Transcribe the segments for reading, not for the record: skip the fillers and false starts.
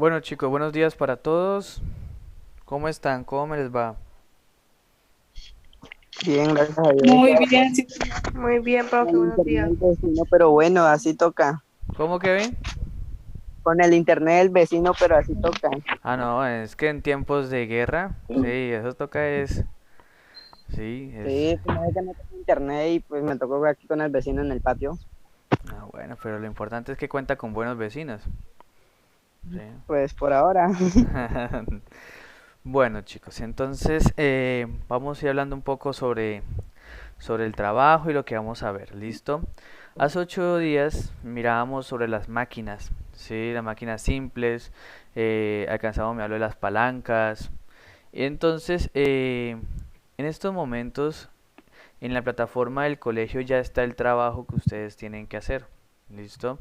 Bueno chicos, buenos días para todos. ¿Cómo están? ¿Cómo me les va? Bien, gracias a Dios. Muy bien, sí, señor. Muy bien, Con profe, el buenos internet días. del vecino, pero bueno, así toca. ¿Cómo que ven? Con el internet del vecino, pero así toca. Ah, no, es que en tiempos de guerra, sí, eso toca es, sí, es, Sí, pues no es que no tengo internet y pues me tocó aquí con el vecino en el patio. bueno, pero lo importante es que cuenta con buenos vecinos, sí. Pues por ahora. Bueno chicos, entonces vamos a ir hablando un poco sobre el trabajo y lo que vamos a ver, ¿listo? Hace 8 días mirábamos sobre las máquinas, ¿sí? Las máquinas simples, alcanzamos a hablar de las palancas. Entonces, en estos momentos, en la plataforma del colegio ya está el trabajo que ustedes tienen que hacer, ¿listo?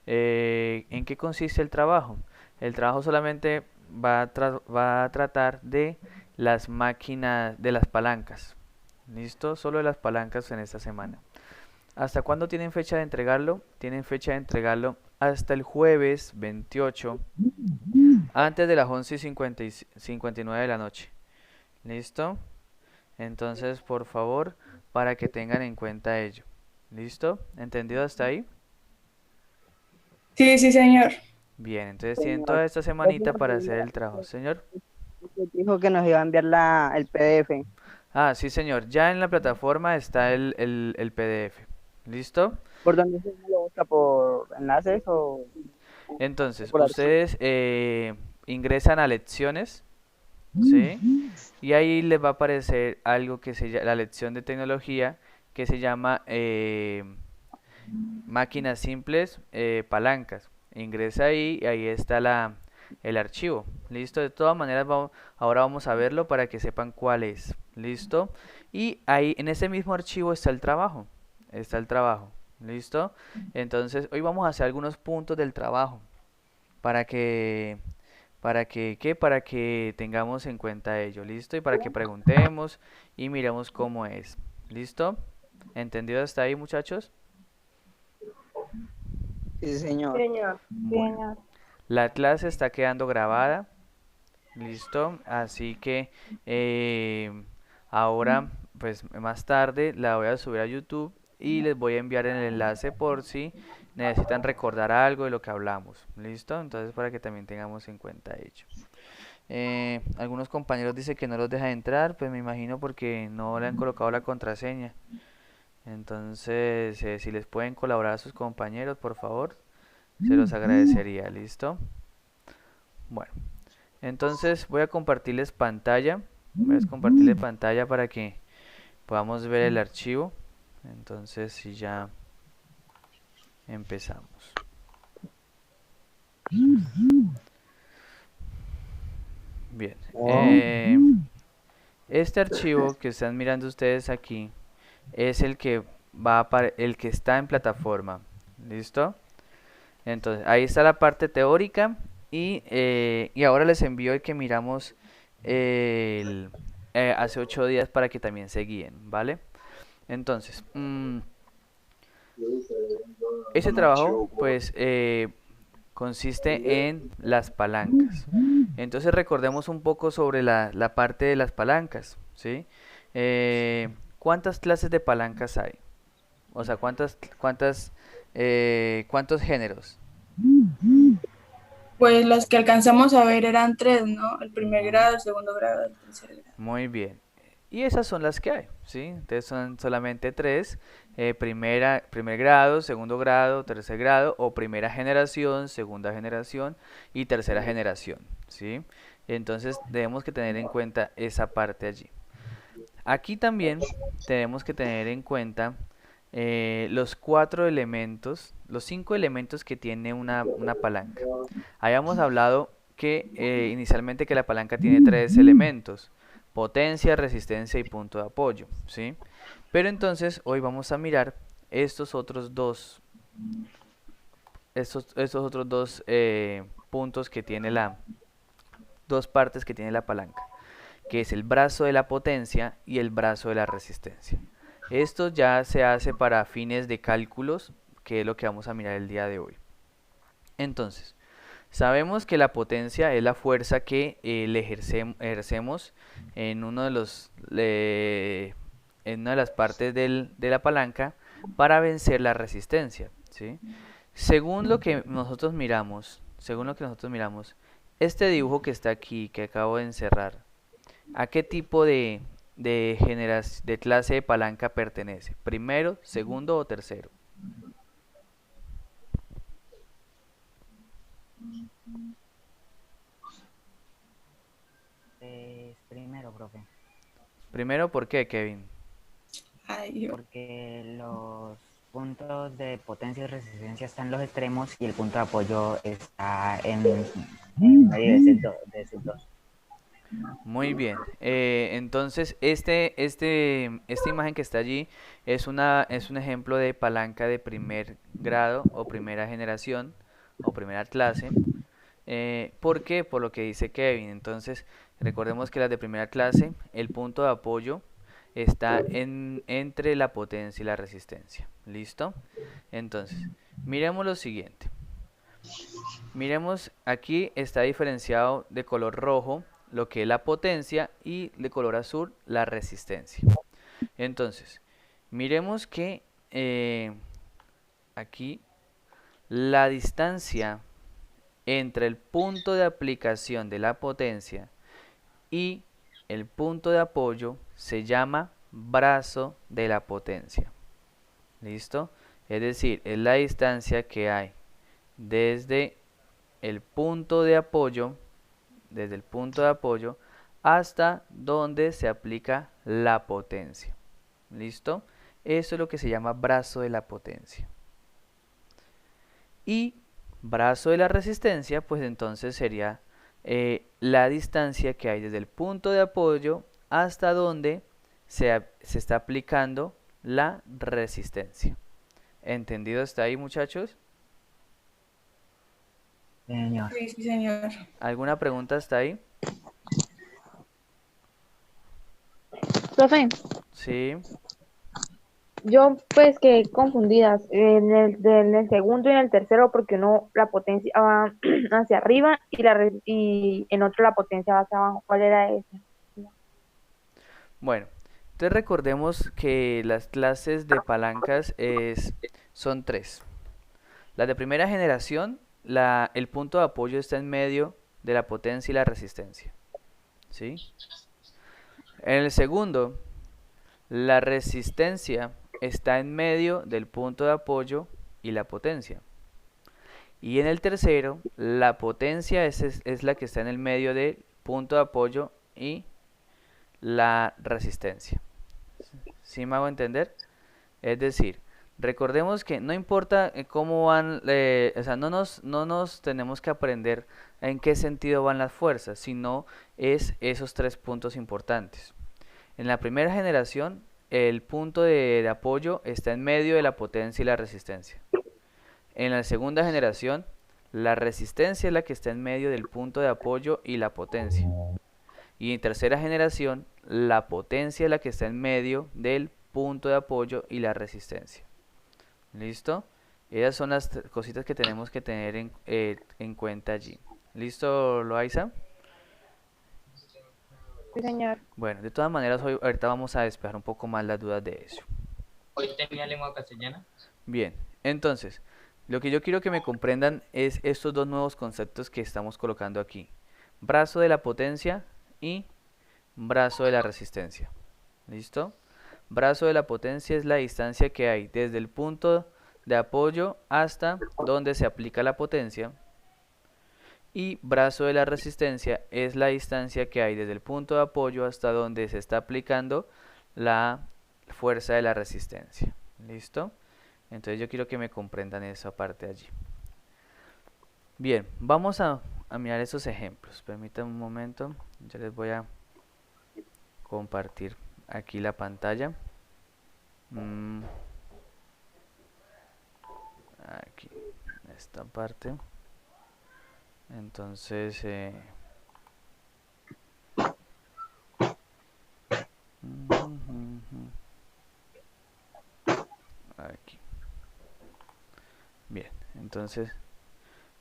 ¿En qué consiste el trabajo? El trabajo solamente va a tratar de las máquinas, de las palancas, ¿listo? Solo de las palancas en esta semana. ¿Hasta cuándo tienen fecha de entregarlo? Tienen fecha de entregarlo hasta el jueves 28, antes de las 11:59 de la noche. ¿Listo? Entonces, por favor, para que tengan en cuenta ello. ¿Listo? ¿Entendido hasta ahí? Sí, sí, señor. Bien, entonces tienen Señor, toda esta profe, semanita para hacer el trabajo. Señor. usted dijo que nos iba a enviar el PDF. Ah, sí, señor. Ya en la plataforma está el PDF. ¿Listo? ¿Por dónde se lo busca? ¿Por enlaces o Entonces, por archivo? ustedes ingresan a lecciones, ¿sí? Y ahí les va a aparecer algo que se llama la lección de tecnología que se llama máquinas simples, palancas. Ingresa ahí y ahí está el archivo. ¿Listo? De todas maneras, ahora vamos a verlo para que sepan cuál es. ¿Listo? Y ahí en ese mismo archivo está el trabajo. Está el trabajo. ¿Listo? Entonces, hoy vamos a hacer algunos puntos del trabajo para que ¿qué? Para que tengamos en cuenta ello, ¿listo? Y para que preguntemos y miremos cómo es. ¿Listo? ¿Entendido hasta ahí, muchachos? Sí, señor. Señor. Bueno, Señor. la clase está quedando grabada, ¿listo? Así que ahora, pues más tarde la voy a subir a YouTube y les voy a enviar el enlace por si necesitan recordar algo de lo que hablamos, ¿listo? Entonces para que también tengamos en cuenta ello. Algunos compañeros dicen que no los deja entrar, pues me imagino porque no le han colocado la contraseña. Entonces, si les pueden colaborar a sus compañeros, por favor, se los agradecería, ¿listo? Bueno, entonces voy a compartirles pantalla. Voy a compartirles pantalla para que podamos ver el archivo. Entonces, si ya empezamos. Bien, este archivo que están mirando ustedes aquí es el que el que está en plataforma. ¿Listo? Entonces, ahí está la parte teórica y ahora les envío el que miramos el, hace 8 días para que también se guíen, ¿vale? Entonces, ese trabajo pues consiste en las palancas. Entonces recordemos un poco sobre la parte de las palancas, ¿sí? ¿Cuántas clases de palancas hay? O sea, ¿cuántos géneros? Pues las que alcanzamos a ver eran tres, ¿no? El primer Ujú. grado, el segundo grado, el tercer grado. Muy bien. Y esas son las que hay, ¿sí? Entonces son solamente tres, primer grado, segundo grado, tercer grado, o primera generación, segunda generación y tercera generación, ¿sí? Entonces debemos que tener en cuenta esa parte allí. Aquí también tenemos que tener en cuenta los cuatro elementos, los cinco elementos que tiene una palanca. Habíamos hablado que inicialmente que la palanca tiene tres elementos: potencia, resistencia y punto de apoyo, ¿sí? Pero entonces hoy vamos a mirar estos otros dos, estos otros dos puntos que tiene dos partes que tiene la palanca, que es el brazo de la potencia y el brazo de la resistencia. Esto ya se hace para fines de cálculos, que es lo que vamos a mirar el día de hoy. Entonces, Sabemos que la potencia es la fuerza que le ejercemos en en una de las partes de la palanca para vencer la resistencia, ¿sí? Según lo que nosotros miramos, este dibujo que está aquí, que acabo de encerrar, ¿a qué tipo de clase de palanca pertenece? ¿Primero, segundo o tercero? Primero, profe. Primero, ¿por qué, Kevin? Porque los puntos de potencia y resistencia están en los extremos y el punto de apoyo está en medio de esos dos. Muy bien. Entonces, esta imagen que está allí es un ejemplo de palanca de primer grado o primera generación o primera clase. ¿Por qué? Por lo que dice Kevin. Entonces, recordemos que las de primera clase, el punto de apoyo está entre la potencia y la resistencia. ¿Listo? Entonces, miremos lo siguiente. Miremos, aquí está diferenciado de color rojo lo que es la potencia y de color azul la resistencia. Entonces, miremos que aquí la distancia entre el punto de aplicación de la potencia y el punto de apoyo se llama brazo de la potencia. ¿Listo? Es decir, es la distancia que hay desde el punto de apoyo, hasta donde se aplica la potencia. ¿Listo? Eso es lo que se llama brazo de la potencia. Y brazo de la resistencia, pues entonces sería la distancia que hay desde el punto de apoyo hasta donde se está aplicando la resistencia. ¿Entendido hasta ahí, muchachos? Señor. Sí, sí, señor. ¿Alguna pregunta hasta ahí? Profe, Sí. yo pues quedé confundida en el segundo y en el tercero porque uno la potencia va hacia arriba y en otro la potencia va hacia abajo. ¿Cuál era ese? Bueno, entonces recordemos que las clases de palancas son tres. Las de primera generación, el punto de apoyo está en medio de la potencia y la resistencia. ¿Sí? En el segundo, la resistencia está en medio del punto de apoyo y la potencia. Y en el tercero, la potencia es la que está en el medio del punto de apoyo y la resistencia. ¿Sí me hago entender? Es decir, recordemos que no importa cómo van, o sea, no nos tenemos que aprender en qué sentido van las fuerzas, sino es esos tres puntos importantes. En la primera generación, el punto de apoyo está en medio de la potencia y la resistencia. En la segunda generación, la resistencia es la que está en medio del punto de apoyo y la potencia. Y en tercera generación, la potencia es la que está en medio del punto de apoyo y la resistencia. ¿Listo? Esas son las cositas que tenemos que tener en cuenta allí. ¿Listo, Loaiza? Sí, señor. Bueno, de todas maneras, ahorita vamos a despejar un poco más las dudas de eso. Hoy tenía lengua castellana. Bien, entonces, lo que yo quiero que me comprendan es estos dos nuevos conceptos que estamos colocando aquí. Brazo de la potencia y brazo de la resistencia. ¿Listo? Brazo de la potencia es la distancia que hay desde el punto de apoyo hasta donde se aplica la potencia. Y brazo de la resistencia es la distancia que hay desde el punto de apoyo hasta donde se está aplicando la fuerza de la resistencia. ¿Listo? Entonces yo quiero que me comprendan esa parte allí. Bien, vamos a mirar esos ejemplos. Permítanme un momento. Ya les voy a compartir aquí la pantalla. Aquí, esta parte. Entonces, aquí. Bien, entonces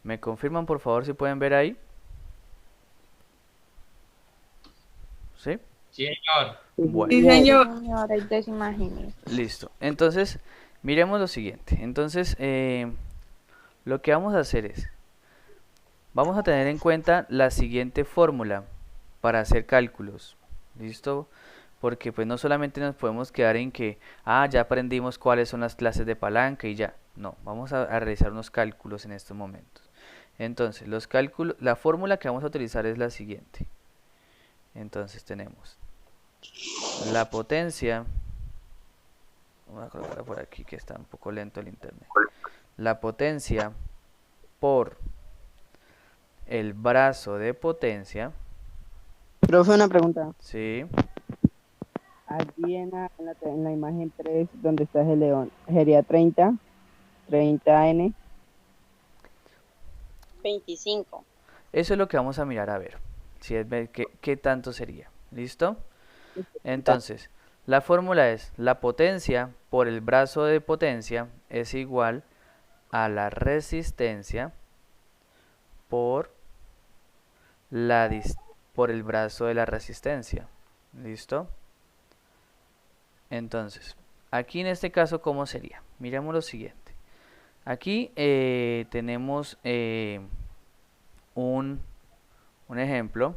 ¿Me confirman por favor si pueden ver ahí? ¿Sí? Sí, señor. Bueno, Sí, señor. Señor, hay dos imágenes. listo. Entonces, miremos lo siguiente. Entonces, lo que vamos a hacer es, vamos a tener en cuenta la siguiente fórmula para hacer cálculos. ¿Listo? Porque pues no solamente nos podemos quedar en que, ya aprendimos cuáles son las clases de palanca y ya. No, vamos a realizar unos cálculos en estos momentos. Entonces, los cálculos, la fórmula que vamos a utilizar es la siguiente. Entonces tenemos la potencia, voy a colocarla por aquí que está un poco lento el internet. La potencia por el brazo de potencia, Profe, una pregunta. ¿sí? Aquí en la imagen 3, donde está el león, sería 30N. 25. Eso es lo que vamos a mirar a ver, si es ver qué tanto sería. ¿Listo? Entonces, la fórmula es la potencia por el brazo de potencia es igual a la resistencia por por el brazo de la resistencia. ¿Listo? Entonces, aquí en este caso, ¿cómo sería? Miremos lo siguiente. Aquí tenemos un ejemplo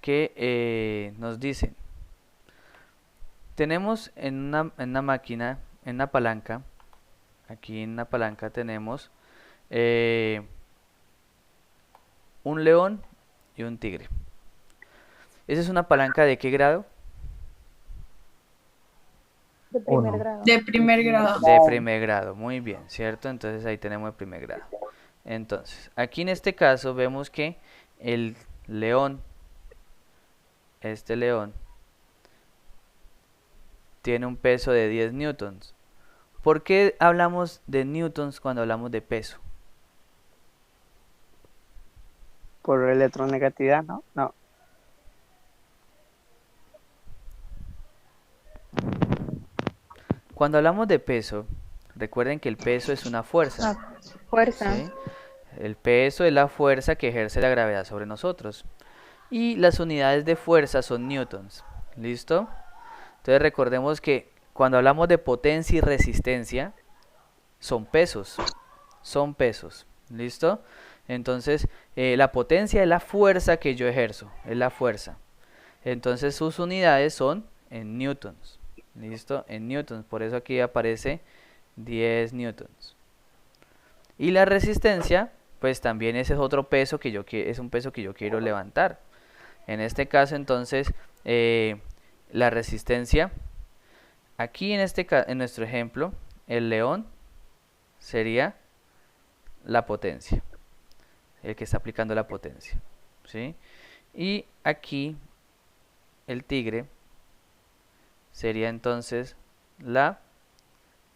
que nos dice, tenemos en una máquina, en una palanca, aquí en una palanca tenemos un león y un tigre. ¿Esa es una palanca de qué grado? De primer Uno. grado. De primer grado. De primer grado, muy bien, ¿cierto? Entonces ahí tenemos el primer grado. Entonces, aquí en este caso vemos que el león, este león, tiene un peso de 10 newtons. ¿Por qué hablamos de newtons cuando hablamos de peso? Por electronegatividad, ¿no? No. Cuando hablamos de peso, recuerden que el peso es una fuerza. Fuerza. ¿Sí? El peso es la fuerza que ejerce la gravedad sobre nosotros. Y las unidades de fuerza son newtons. ¿Listo? Entonces recordemos que cuando hablamos de potencia y resistencia, son pesos. Son pesos. ¿Listo? Entonces, la potencia es la fuerza que yo ejerzo. Es la fuerza. Entonces sus unidades son en newtons. ¿Listo? En newtons. Por eso aquí aparece 10 newtons. Y la resistencia, pues también ese es otro peso es un peso que yo quiero levantar. En este caso, entonces, la resistencia, aquí en nuestro ejemplo, el león sería la potencia, el que está aplicando la potencia, ¿sí? Y aquí el tigre sería entonces la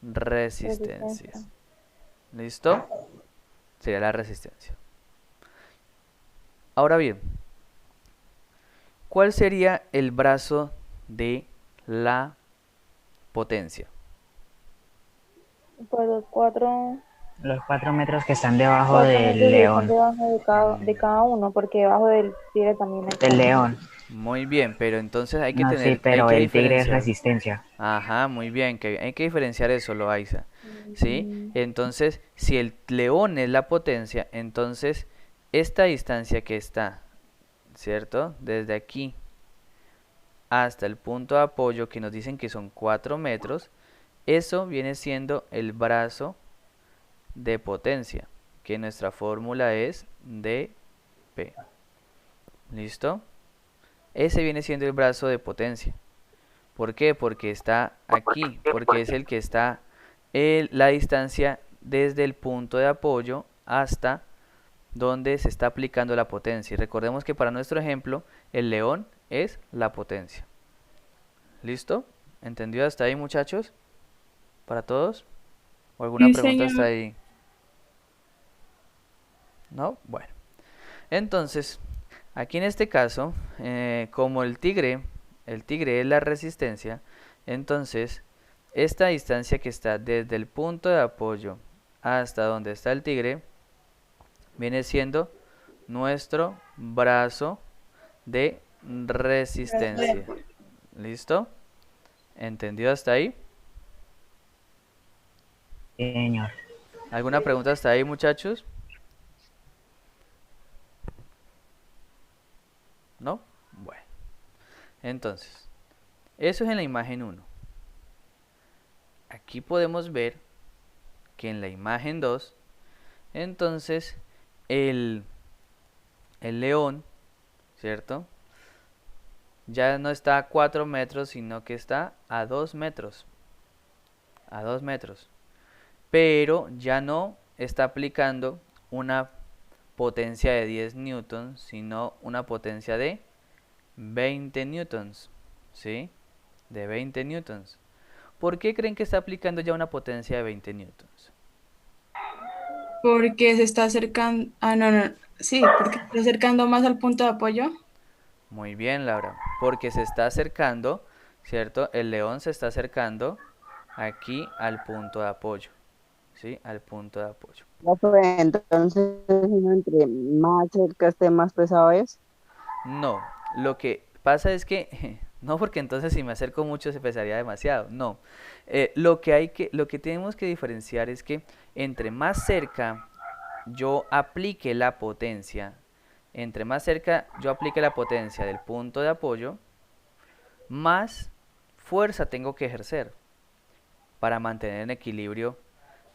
resistencia. ¿Listo? Sería la resistencia. Ahora bien, ¿cuál sería el brazo de la potencia? Pues los 4 Los 4 metros que están debajo metros del que están león. debajo de cada uno, porque debajo del tigre también hay Del león. Muy bien, pero entonces hay que No, tener, sí, pero hay que el tigre es diferenciar. resistencia. Ajá, muy bien, que hay que diferenciar eso, Loaiza. ¿Sí? Entonces, si el león es la potencia, entonces esta distancia que está, ¿cierto? Desde aquí hasta el punto de apoyo, que nos dicen que son 4 metros, eso viene siendo el brazo de potencia, que nuestra fórmula es dP. ¿Listo? Ese viene siendo el brazo de potencia. ¿Por qué? Porque está aquí, porque es el que está la distancia desde el punto de apoyo hasta donde se está aplicando la potencia. Y recordemos que para nuestro ejemplo, el león es la potencia. ¿Listo? ¿Entendido hasta ahí, muchachos? ¿Para todos? ¿O alguna Sí, pregunta señor. hasta ahí? ¿No? Bueno. Entonces, aquí en este caso, como el tigre es la resistencia, entonces esta distancia que está desde el punto de apoyo hasta donde está el tigre viene siendo nuestro brazo de resistencia. ¿Listo? ¿Entendido hasta ahí? Sí, señor. ¿Alguna pregunta hasta ahí, muchachos? ¿No? Bueno. Entonces, eso es en la imagen 1. Aquí podemos ver que en la imagen 2, entonces, el león, ¿cierto? Ya no está a 4 metros, sino que está a 2 metros. A 2 metros. Pero ya no está aplicando una potencia de 10 newtons, sino una potencia de 20 newtons. ¿Sí? De 20 newtons. ¿Por qué creen que está aplicando ya una potencia de 20 newtons? Porque se está acercando. Ah, no, no. Sí, porque se está acercando más al punto de apoyo. Muy bien, Laura. Porque se está acercando, ¿cierto? El león se está acercando aquí al punto de apoyo. ¿Sí? Al punto de apoyo. Profe, entonces, entre más cerca esté, más pesado es. No, lo que pasa es que, no porque entonces si me acerco mucho se pesaría demasiado, no. Lo que tenemos que diferenciar es que entre más cerca yo aplique la potencia, entre más cerca yo aplique la potencia del punto de apoyo, más fuerza tengo que ejercer para mantener en equilibrio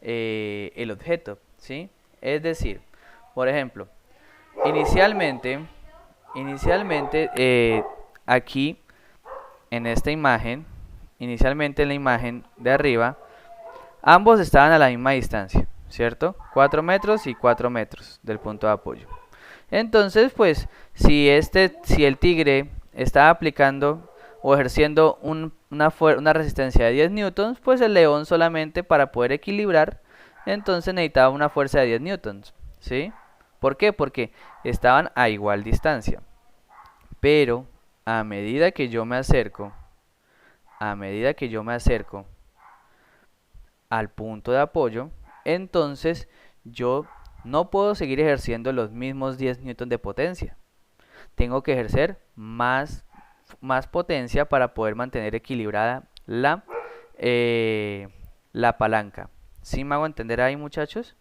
el objeto, ¿sí? Es decir, por ejemplo, inicialmente aquí en esta imagen, inicialmente en la imagen de arriba, ambos estaban a la misma distancia, ¿cierto? 4 metros y 4 metros del punto de apoyo. Entonces, pues, si el tigre estaba aplicando o ejerciendo una resistencia de 10 newtons, pues el león solamente para poder equilibrar, entonces necesitaba una fuerza de 10 newtons, ¿sí? ¿Por qué? Porque estaban a igual distancia. Pero a medida que yo me acerco, al punto de apoyo, entonces yo no puedo seguir ejerciendo los mismos 10 newtons de potencia. Tengo que ejercer más potencia para poder mantener equilibrada la palanca. ¿Sí me hago entender ahí, muchachos?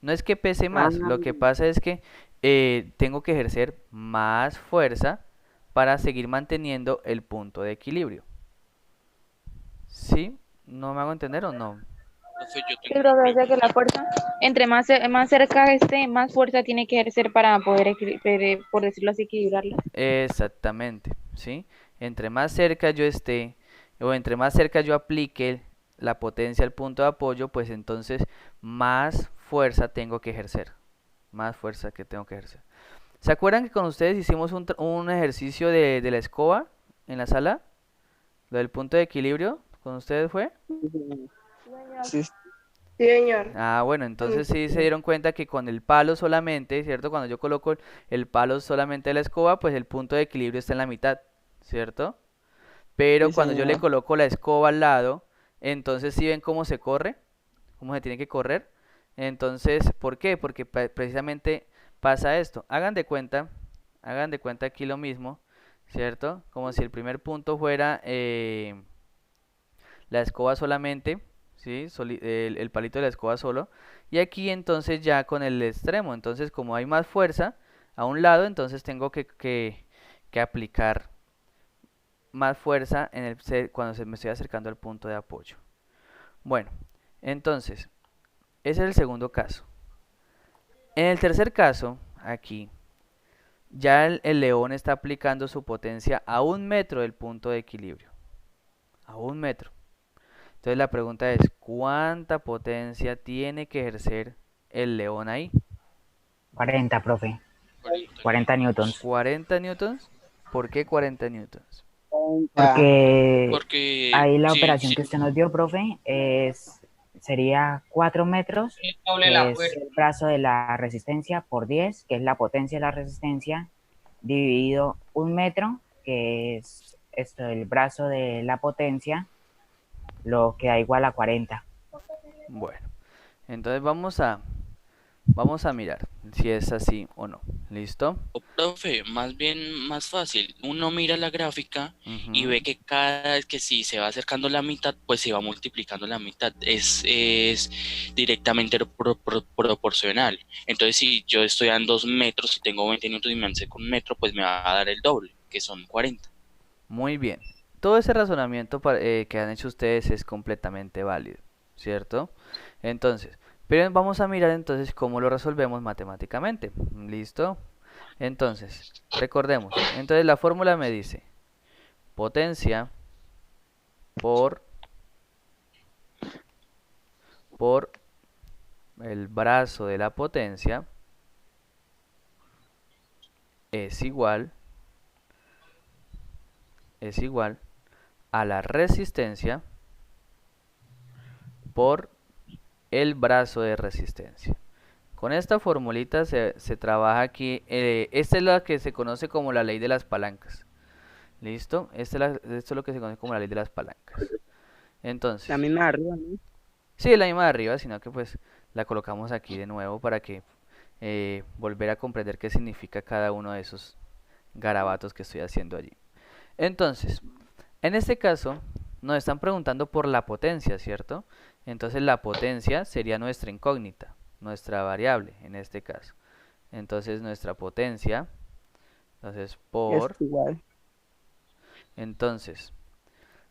No es que pese más, lo que pasa es que tengo que ejercer más fuerza para seguir manteniendo el punto de equilibrio. ¿Sí? ¿No me hago entender o no? Sí, profe, o sea que la fuerza, entre más cerca esté, más fuerza tiene que ejercer para poder, por decirlo así, equilibrarla. Exactamente, ¿sí? Entre más cerca yo esté, o entre más cerca yo aplique la potencia al punto de apoyo, pues entonces más fuerza tengo que ejercer. Más fuerza que tengo que ejercer. ¿Se acuerdan que con ustedes hicimos un ejercicio de la escoba en la sala? Lo del punto de equilibrio, ¿con ustedes fue? Sí, Sí, señor. Ah, bueno, entonces sí se dieron cuenta que con el palo solamente, ¿cierto? Cuando yo coloco el palo solamente de la escoba, pues el punto de equilibrio está en la mitad, ¿cierto? Pero sí, cuando yo le señor. coloco la escoba al lado, entonces sí ven cómo se corre, cómo se tiene que correr. Entonces, ¿por qué? Porque precisamente pasa esto. Hagan de cuenta aquí lo mismo, ¿cierto? Como si el primer punto fuera la escoba solamente, ¿sí? El palito de la escoba solo. Y aquí entonces ya con el extremo. Entonces como hay más fuerza a un lado, entonces tengo que aplicar más fuerza cuando me estoy acercando al punto de apoyo. Bueno, entonces, ese es el segundo caso. En el tercer caso, aquí, ya el león está aplicando su potencia a 1 metro del punto de equilibrio. A 1 metro. Entonces la pregunta es, ¿cuánta potencia tiene que ejercer el león ahí? 40, profe. 40 newtons. 40 newtons. ¿Por qué 40 newtons? Porque ahí la operación que usted nos dio, profe, sería 4 metros, Doble que la es fuerza. el brazo de la resistencia, por 10, que es la potencia de la resistencia, dividido 1 metro, que es esto, el brazo de la potencia, lo que da igual a 40. Bueno, entonces Vamos a mirar si es así o no. ¿Listo? O, profe, más bien más fácil. Uno mira la gráfica y Ujú. ve que cada vez que si se va acercando la mitad, pues se va multiplicando la mitad. Es directamente proporcional. Entonces, si yo estoy a 2 metros y tengo 20 minutos y me acerco 1 metro, pues me va a dar el doble, que son 40. Muy bien. Todo ese razonamiento que han hecho ustedes es completamente válido, ¿cierto? Entonces, pero vamos a mirar entonces cómo lo resolvemos matemáticamente. ¿Listo? Entonces, recordemos. Entonces la fórmula me dice potencia por el brazo de la potencia es igual a la resistencia por el brazo de resistencia. Con esta formulita se trabaja aquí. Esta es la que se conoce como la ley de las palancas. ¿Listo? Esto es lo que se conoce como la ley de las palancas. Entonces, La misma de arriba, ¿no? sí, es la misma de arriba, sino que pues la colocamos aquí de nuevo para que volver a comprender qué significa cada uno de esos garabatos que estoy haciendo allí. Entonces, en este caso, nos están preguntando por la potencia, ¿cierto? Entonces la potencia sería nuestra incógnita, nuestra variable en este caso. Entonces nuestra potencia, entonces Es por, igual. entonces,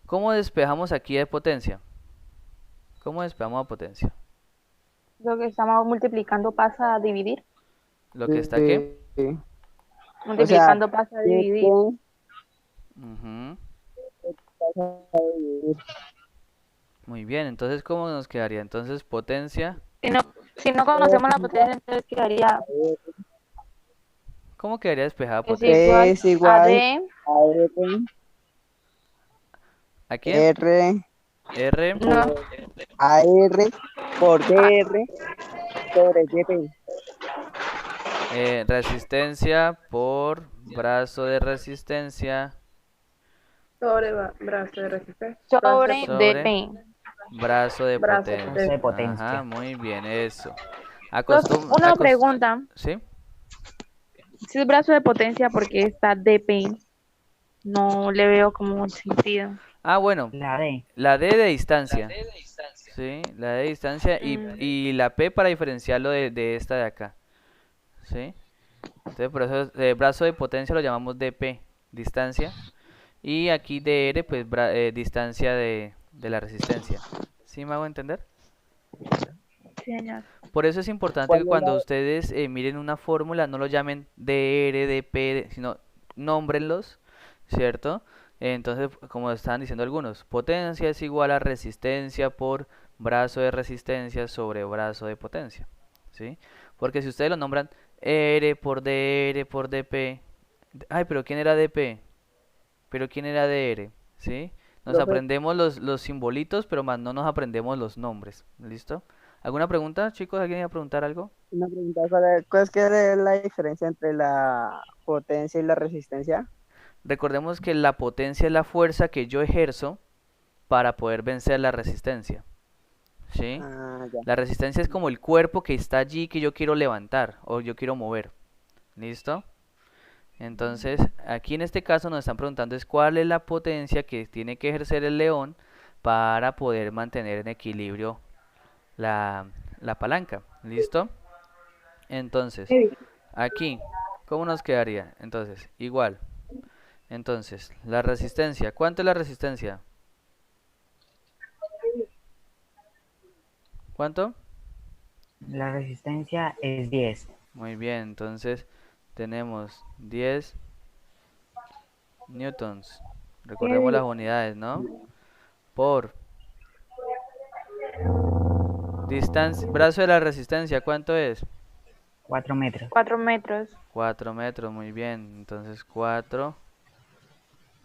¿cómo despejamos aquí de potencia? ¿Cómo despejamos a potencia? Lo que estamos multiplicando pasa a dividir. Lo que está aquí. Multiplicando pasa a dividir. Ujú. Muy bien, entonces ¿cómo nos quedaría? Entonces potencia, Si no conocemos la potencia, entonces quedaría ¿cómo quedaría despejada es potencia? Es igual a igual D a R, ¿Aquí? R, R, no, a R por DR sobre DP. resistencia por brazo de resistencia Sobre brazo de resistencia. sobre sobre DP. brazo de Brazo potencia. de potencia. Ajá, muy bien, eso. Una pregunta, ¿Sí? si es brazo de potencia, porque está DP, no le veo como un sentido. Ah, bueno, La D. la D de distancia. Sí, la D de distancia y la P para diferenciarlo de esta de acá. ¿Sí? Entonces por eso brazo de potencia lo llamamos DP, distancia. Y aquí DR, pues distancia de la resistencia. ¿Sí me hago entender? Sí, señor. Por eso es importante que cuando ustedes miren una fórmula no lo llamen DR, DP, sino nómbrenlos, ¿cierto? Entonces, como estaban diciendo algunos, potencia es igual a resistencia por brazo de resistencia sobre brazo de potencia, ¿sí? Porque si ustedes lo nombran R por DR por DP, ay, pero ¿quién era DP? ¿Pero quién era DR? ¿Sí? Nos Profe, aprendemos los simbolitos, pero más no nos aprendemos los nombres, ¿listo? ¿Alguna pregunta, chicos? ¿Alguien iba a preguntar algo? una pregunta, ¿cuál es que es la diferencia entre la potencia y la resistencia? Recordemos que la potencia es la fuerza que yo ejerzo para poder vencer la resistencia, ¿sí? Ah, ya. La resistencia es como el cuerpo que está allí que yo quiero levantar o yo quiero mover, ¿listo? Entonces, aquí en este caso nos están preguntando es cuál es la potencia que tiene que ejercer el león para poder mantener en equilibrio la palanca, ¿listo? Entonces, aquí, ¿cómo nos quedaría? Entonces, igual. Entonces, la resistencia. ¿Cuánto es la resistencia? ¿Cuánto? La resistencia es 10. Muy bien, entonces tenemos 10 newtons. Recordemos las unidades, ¿no? Por distancia, brazo de la resistencia, ¿cuánto es? 4 metros. 4 metros. 4 metros, muy bien. Entonces 4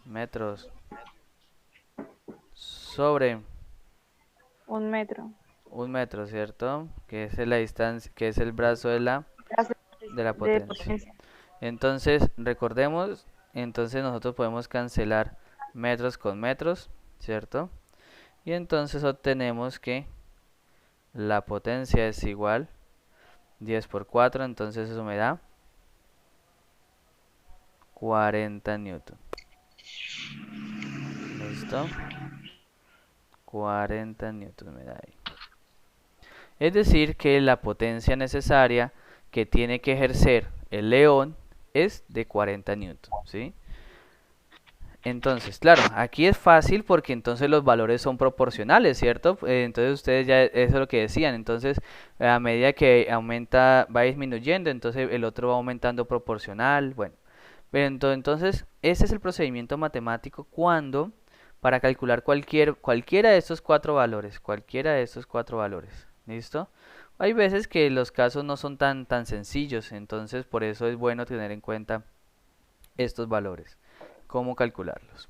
metros sobre 1 metro. 1 metro, ¿cierto? Que es la distancia, que es el brazo de la De potencia. potencia. Entonces, recordemos, entonces nosotros podemos cancelar metros con metros, ¿cierto? Y entonces obtenemos que la potencia es igual 10 por 4, entonces eso me da 40 newton. ¿Listo? 40 newton me da ahí. Es decir, que la potencia necesaria que tiene que ejercer el león es de 40 newton, ¿sí? Entonces, claro, aquí es fácil porque entonces los valores son proporcionales, ¿cierto? Entonces ustedes ya, eso es lo que decían, entonces a medida que aumenta, va disminuyendo, entonces el otro va aumentando proporcional, bueno. Entonces, ese es el procedimiento matemático cuando, para calcular cualquiera de estos cuatro valores, ¿listo? Hay veces que los casos no son tan sencillos, entonces por eso es bueno tener en cuenta estos valores, cómo calcularlos.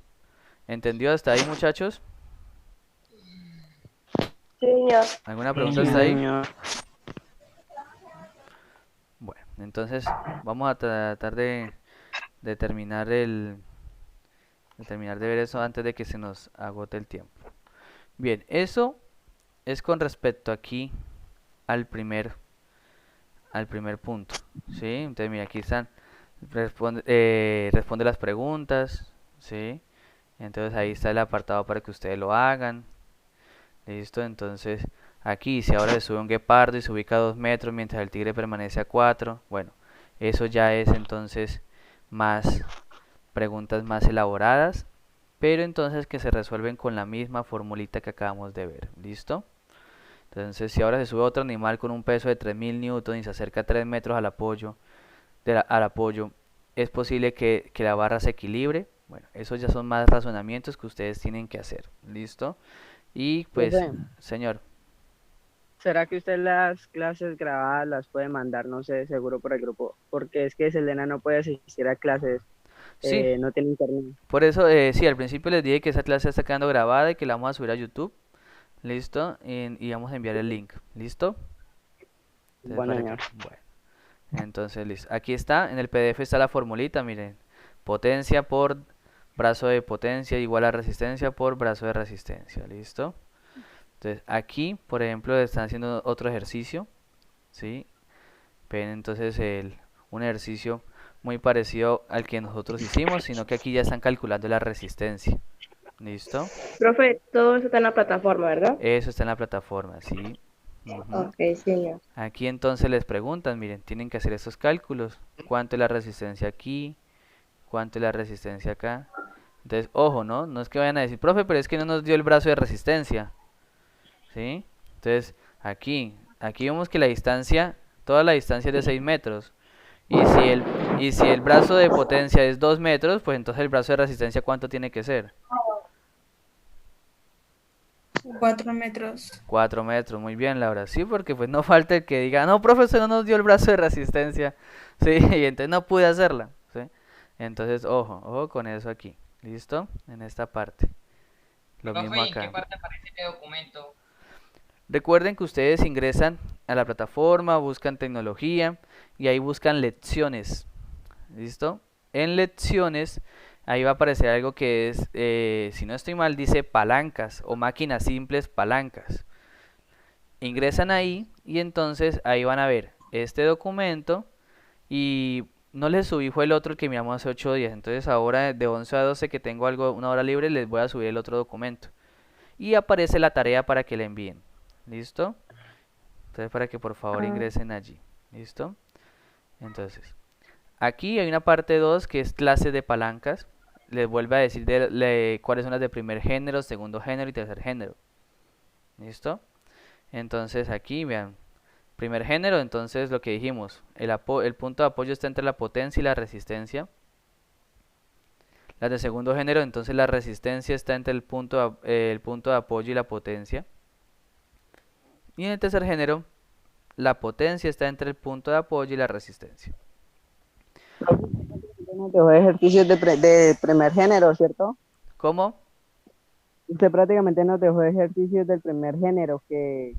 ¿Entendió hasta ahí, muchachos? Sí, señor. ¿Alguna pregunta hasta ahí? Bueno, entonces vamos a tratar de terminar de ver eso antes de que se nos agote el tiempo. Bien, eso es con respecto aquí al primer punto, ¿sí? Entonces mira, aquí están, responde las preguntas, ¿sí? Entonces ahí está el apartado para que ustedes lo hagan. Listo, entonces aquí si ahora le sube un guepardo y se ubica a 2 metros mientras el tigre permanece a 4, bueno, eso ya es entonces más preguntas más elaboradas, pero entonces que se resuelven con la misma formulita que acabamos de ver. ¿Listo? Entonces si ahora se sube otro animal con un peso de 3000 newton y se acerca a 3 metros al apoyo, es posible que la barra se equilibre. Bueno, esos ya son más razonamientos que ustedes tienen que hacer. ¿Listo? Y pues, Profe, señor, ¿será que usted las clases grabadas las puede mandar, no sé, seguro por el grupo? Porque es que Selena no puede asistir a clases, sí, no tiene internet. por eso, sí, al principio les dije que esa clase está quedando grabada y que la vamos a subir a YouTube. ¿Listo? Y vamos a enviar el link. ¿Listo? Entonces, Bueno, para señor. bueno, entonces listo. Aquí está, en el PDF está la formulita, miren. Potencia por brazo de potencia igual a resistencia por brazo de resistencia. ¿Listo? Entonces aquí, por ejemplo, están haciendo otro ejercicio. ¿Sí? Ven entonces un ejercicio muy parecido al que nosotros hicimos, sino que aquí ya están calculando la resistencia. ¿Listo? Profe, todo eso está en la plataforma, ¿verdad? Eso está en la plataforma, ¿sí? Ujú. Ok, señor. Aquí entonces les preguntan, miren, tienen que hacer esos cálculos. ¿Cuánto es la resistencia aquí? ¿Cuánto es la resistencia acá? Entonces, ojo, ¿no? No es que vayan a decir, profe, pero es que no nos dio el brazo de resistencia. ¿Sí? Entonces, aquí vemos que la distancia, toda la distancia es de 6 metros. Y si el brazo de potencia es 2 metros, pues entonces el brazo de resistencia, ¿cuánto tiene que ser? 4 metros. 4 metros, muy bien, Laura. Sí, porque pues no falta el que diga, no, profesor, no nos dio el brazo de resistencia. Sí, y entonces no pude hacerla. ¿Sí? Entonces, ojo con eso aquí. ¿Listo? En esta parte. Lo mismo Profe, ¿en qué acá. parte aparece este documento? Recuerden que ustedes ingresan a la plataforma, buscan tecnología y ahí buscan lecciones. ¿Listo? En lecciones, ahí va a aparecer algo que es, si no estoy mal, dice palancas o máquinas simples palancas. Ingresan ahí y entonces ahí van a ver este documento y no les subí, fue el otro que miramos hace 8 días. Entonces ahora de 11 a 12 que tengo una hora libre, les voy a subir el otro documento. Y aparece la tarea para que la envíen. ¿Listo? Entonces para que por favor ingresen allí. ¿Listo? Entonces, aquí hay una parte 2 que es clase de palancas. Les vuelve a decir cuáles son las de primer género, segundo género y tercer género. ¿Listo? Entonces aquí, vean, primer género, entonces lo que dijimos, el punto de apoyo está entre la potencia y la resistencia. Las de segundo género, entonces la resistencia está entre el punto de apoyo y la potencia. Y en el tercer género, la potencia está entre el punto de apoyo y la resistencia. Nos dejó ejercicios de primer género, ¿cierto? ¿Cómo? Usted prácticamente nos dejó ejercicios del primer género, que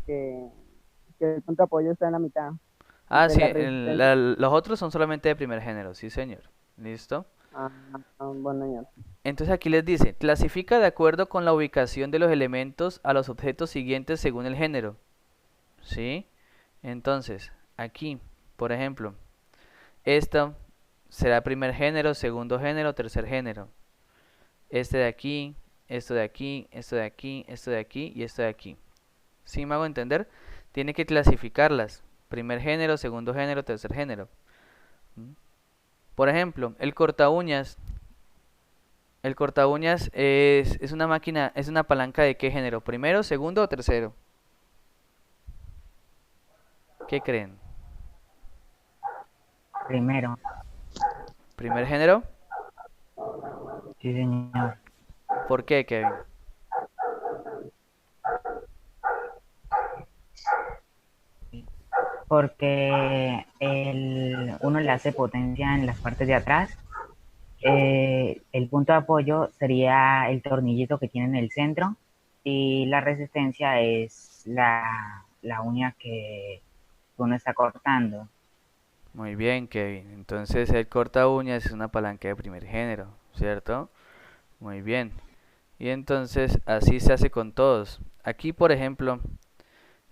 el punto de apoyo está en la mitad. Ah, de sí, la resistencia. los otros son solamente de primer género, sí señor. ¿Listo? Bueno, señor. Entonces aquí les dice, clasifica de acuerdo con la ubicación de los elementos a los objetos siguientes según el género. ¿Sí? Entonces, aquí, por ejemplo, esto será primer género, segundo género, tercer género. Este de aquí, esto de aquí, esto de aquí, esto de aquí y esto de aquí. ¿Sí me hago entender? Tiene que clasificarlas. Primer género, segundo género, tercer género. Por ejemplo, el corta uñas. El corta uñas es una máquina, es una palanca de qué género, primero, segundo o tercero. ¿Qué creen? Primero. ¿Primer género? Sí, señor. ¿Por qué, Kevin? Porque uno le hace potencia en las partes de atrás. El punto de apoyo sería el tornillito que tiene en el centro y la resistencia es la uña que uno está cortando. Muy bien, Kevin. Entonces el corta uñas es una palanca de primer género, ¿cierto? Muy bien. Y entonces así se hace con todos. Aquí, por ejemplo,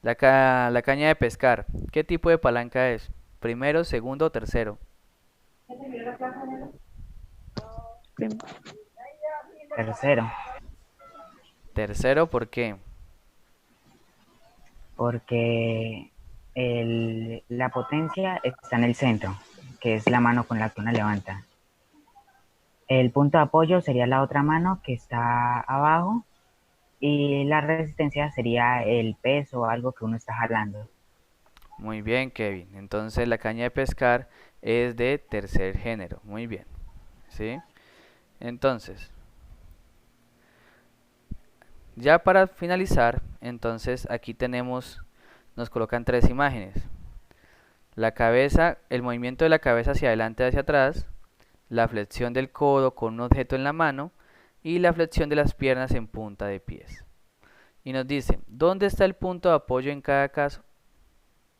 la caña de pescar. ¿Qué tipo de palanca es? ¿Primero, segundo o tercero? Tercero, Tercero, ¿por qué? porque la potencia está en el centro, que es la mano con la que uno levanta. El punto de apoyo sería la otra mano que está abajo y la resistencia sería el peso o algo que uno está jalando. Muy bien, Kevin. Entonces la caña de pescar es de tercer género. Muy bien. ¿Sí? Entonces, ya para finalizar, entonces aquí tenemos, nos colocan tres imágenes. La cabeza, el movimiento de la cabeza hacia adelante y hacia atrás, la flexión del codo con un objeto en la mano y la flexión de las piernas en punta de pies. Y nos dice, ¿dónde está el punto de apoyo en cada caso?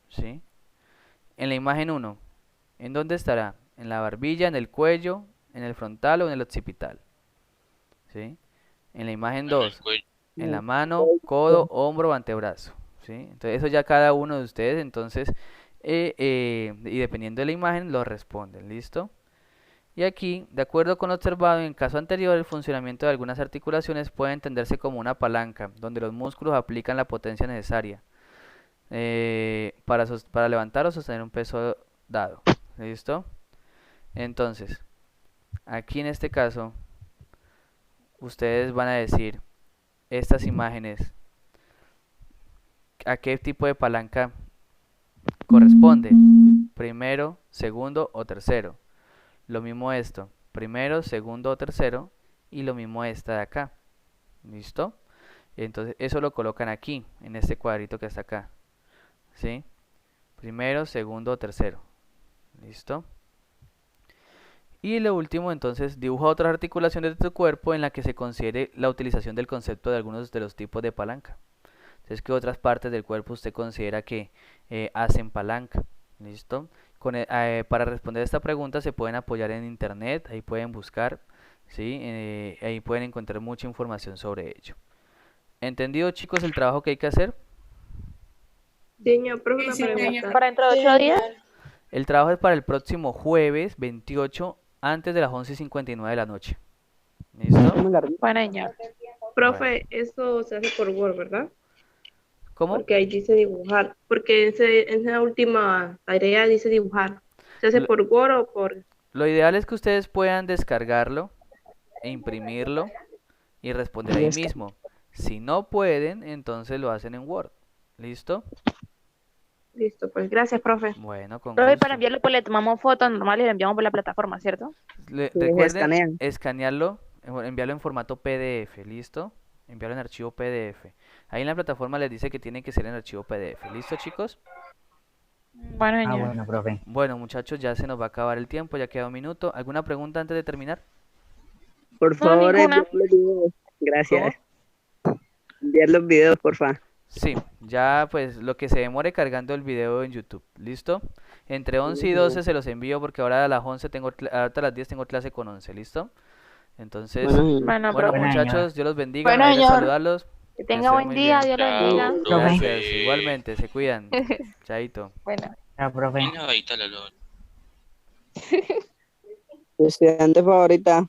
¿Sí? En la imagen 1, ¿en dónde estará? ¿En la barbilla, en el cuello, en el frontal o en el occipital? ¿Sí? En la imagen En el 2, cuello. en la mano, codo, hombro o antebrazo. ¿Sí? Entonces eso ya cada uno de ustedes, entonces, y dependiendo de la imagen, lo responden. ¿Listo? Y aquí, de acuerdo con lo observado en el caso anterior, el funcionamiento de algunas articulaciones puede entenderse como una palanca, donde los músculos aplican la potencia necesaria para levantar o sostener un peso dado. ¿Listo? Entonces, aquí en este caso, ustedes van a decir estas imágenes, ¿a qué tipo de palanca corresponde? Primero, segundo o tercero. Lo mismo esto, primero, segundo o tercero, y lo mismo esta de acá. ¿Listo? Entonces eso lo colocan aquí, en este cuadrito que está acá. ¿Sí? Primero, segundo o tercero. ¿Listo? Y lo último, entonces, dibuja otras articulaciones de tu cuerpo en la que se considere la utilización del concepto de algunos de los tipos de palanca. Entonces, ¿qué otras partes del cuerpo usted considera que hacen palanca? ¿Listo? Para responder esta pregunta se pueden apoyar en internet, ahí pueden buscar, ¿sí? Ahí pueden encontrar mucha información sobre ello. ¿Entendido, chicos, el trabajo que hay que hacer? Señor, profe, Sí, una sí, pregunta. señor. Para dentro de 8 días. El trabajo es para el próximo jueves 28 antes de las 11:59 de la noche. ¿Listo? Bueno, señor. Profe, eso se hace por Word, ¿verdad? ¿Cómo? Porque ahí dice dibujar. Porque en esa última tarea dice dibujar. ¿Se hace Lo- por Word o por...? Lo ideal es que ustedes puedan descargarlo e imprimirlo y responder ahí mismo. Si no pueden, entonces lo hacen en Word. ¿Listo? Listo, pues gracias, profe. Bueno, con Profe, gusto. para enviarlo, pues le tomamos fotos normales y le enviamos por la plataforma, ¿cierto? Recuerden escanean. escanearlo, enviarlo en formato PDF, ¿listo? Enviarlo en archivo PDF. Ahí en la plataforma les dice que tiene que ser en archivo PDF. ¿Listo, chicos? Bueno, Ah, señor. bueno, profe. Bueno, muchachos, ya se nos va a acabar el tiempo, ya queda un minuto. ¿Alguna pregunta antes de terminar? Por No, favor, ninguna. enviar los videos. Gracias. Enviar los videos, por favor. Sí, ya pues lo que se demore cargando el video en YouTube, ¿listo? Entre 11 y 12 se los envío porque ahora a las 11 ahorita a las 10 tengo clase con 11, ¿listo? Entonces, Bueno, Bueno, bueno, profe. muchachos, Dios los bendiga, Bueno, me alegra señor. saludarlos. Que Que tenga estén buen muy día, bien. Dios lo Chao, bendiga. Profe. Gracias, igualmente, se cuidan. Chaito. Bueno. Chao, profe. Venga, ahorita la Tu estudiante favorita.